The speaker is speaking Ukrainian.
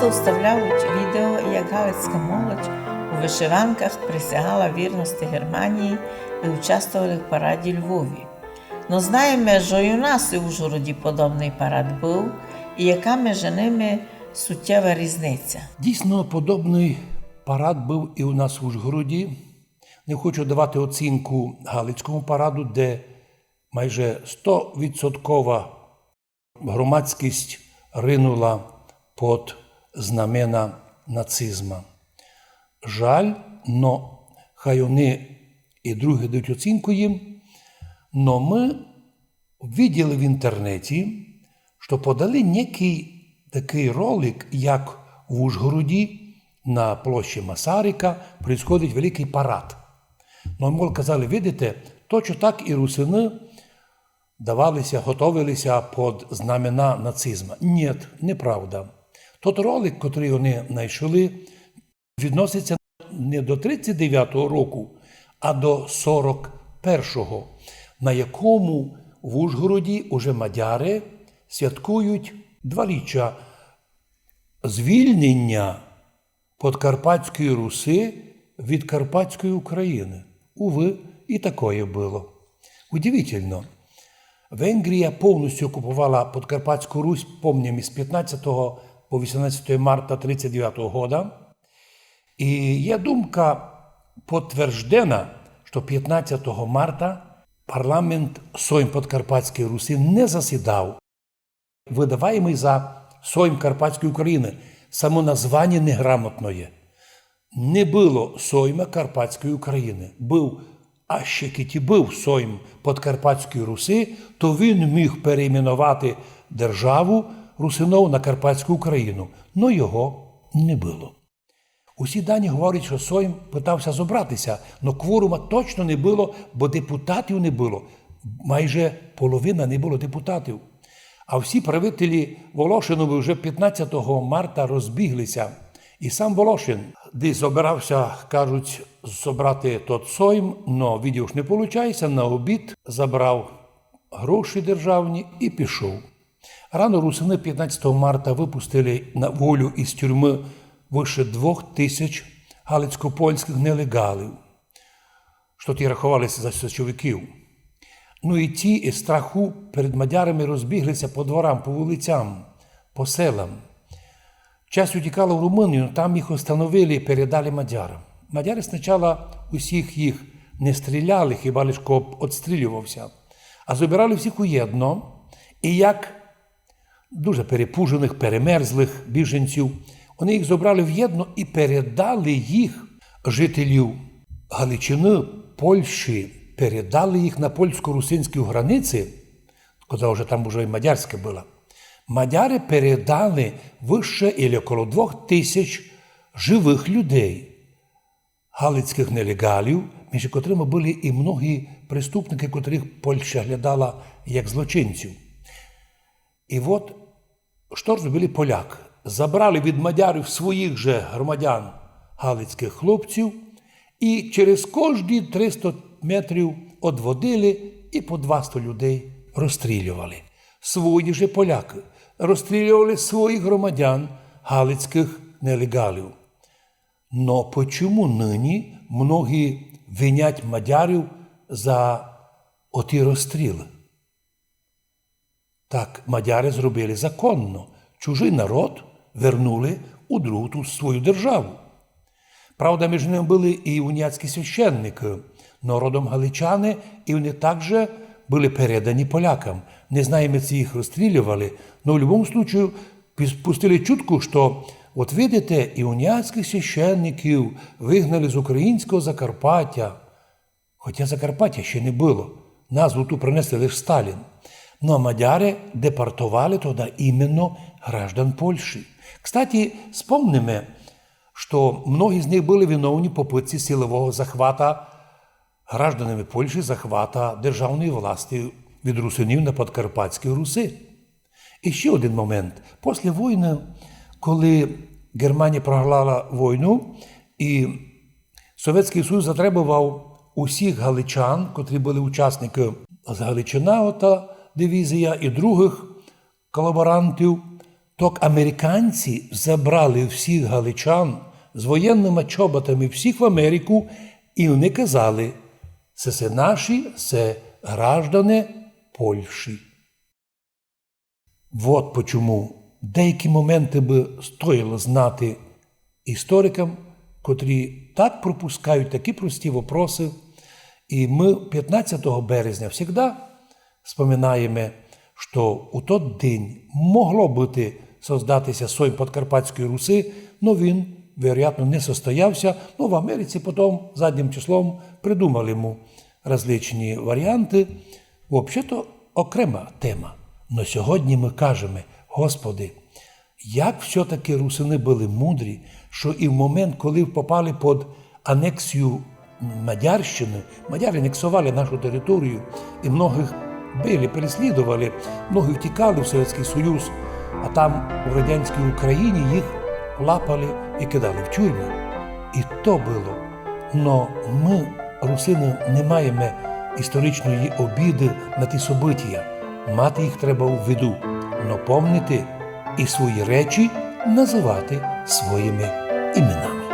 часто вставляють відео, як галицька молодь у вишиванках присягала вірності Германії і участвували в параді Львові. Но знаємо, що і у нас у Ужгороді подобний парад був, і яка між ними суттєва різниця. Дійсно, подобний парад був і у нас в Ужгороді. Не хочу давати оцінку Галицькому параду, де майже 100% громадськість ринула під знамена нацизму. Жаль, но хай вони і другі дають оцінку їм, но ми виділи в інтернеті, що подали некий такий ролик, як в Ужгороді на площі Масарика происходить великий парад. Ну, мол, казали, видите, точно так і русини давалися, готовилися під знамена нацизму. Ні, неправда. Тот ролик, який вони знайшли, відноситься не до 39-го року, а до 41-го, на якому в Ужгороді уже мадяри святкують 2-річчя звільнення Подкарпатської Руси від Карпатської України. Уви, і такое було. Удивительно. Венгрія повністю окупувала Подкарпатську Русь, помним, з 15 по 18 марта 1939 року. І є думка підтверджена, що 15 марта парламент Сойм Подкарпатської Руси не засідав, видаваємий за Сойм Карпатської України. Само названня неграмотне. Не було Сойма Карпатської України. Був, а ще кіті був Сойм Подкарпатської Руси, то він міг перейменувати державу русинов на Карпатську Україну. Но його не було. Усі дані говорять, що Сойм питався зібратися, але кворума точно не було, бо депутатів не було. Майже половина не було депутатів. А всі правителі Волошинови вже 15 марта розбіглися. І сам Волошин, де збирався, кажуть, зібрати тот Сойм, но відео ж не виходить, на обід забрав гроші державні і пішов. Рано русини 15 марта випустили на волю із тюрми вище 2000 галицько-польських нелегалів, що ті рахувалися за січовиків. Ну і ті із страху перед мадярами розбіглися по дворам, по вулицям, по селам. Часть утікала в Румунію, там їх встановили і передали мадярам. Мадяри спочатку усіх їх не стріляли, хіба лише відстрілювався, а забирали всіх уєдно, і як дуже перепужених, перемерзлих біженців, вони їх забрали в'єдно і передали їх жителів Галичини, Польщі, передали їх на польсько-русинській границі, коли вже там вже і мадярська була. Мадяри передали вище і около 2000 живих людей, галицьких нелегалів, між котрими були і многі преступники, котрих Польща глядала як злочинців. І от, що зробили поляки? Забрали від мадярів своїх же громадян галицьких хлопців і через кожні 300 метрів одводили і по 200 людей розстрілювали. Свої же поляки розстрілювали своїх громадян галицьких нелегалів. Но почому нині многі винять мадярів за оті розстріли? Так, мадяри зробили законно. Чужий народ вернули у другу ту свою державу. Правда, між ними були і уніатські священники, но родом галичани, і вони також були передані полякам. Не знаємо, чи їх розстрілювали, но в будь-якому випадку пустили чутку, що, от видите, і уніатських священників вигнали з українського Закарпаття. Хоча Закарпаття ще не було. Назву ту принесли лише Сталін. Ну, а мадяри депортували тоді іменно граждан Польщі. Кстати, вспомнимо, що многі з них були виновні по попытці силового захвата гражданами Польщі, захвата державної власті від русинів на Подкарпатській Руси. І ще один момент. Після війни, коли Германія програла війну, і Совєтський Союз затребував усіх галичан, котрі були учасники з Галичина, ота дивізія, і других колаборантів, Так американці забрали всіх галичан з воєнними чоботами всіх в Америку, і вони казали, це наші, це граждани Польщі. Вот почому деякі моменти би стоїло знати історикам, котрі так пропускають такі прості вопроси. І ми 15 березня завжди споминаємо, що у той день могло бути создатися Сейм Подкарпатської Руси, но він, вероятно, не состоявся. Но в Америці потім заднім числом придумали йому различні варіанти. Взагалі-то окрема тема. Но сьогодні ми кажемо, Господи, як все-таки русини були мудрі, що і в момент, коли попали під анексію Мадярщини, мадяри анексували нашу територію, і многих били, переслідували, многі втікали в Совєтський Союз, а там у радянській Україні їх лапали і кидали в тюрми. І то було. Но ми, русини, не маємо історичної обіди на ті события. Мати їх треба у виду, но помнити і свої речі називати своїми іменами.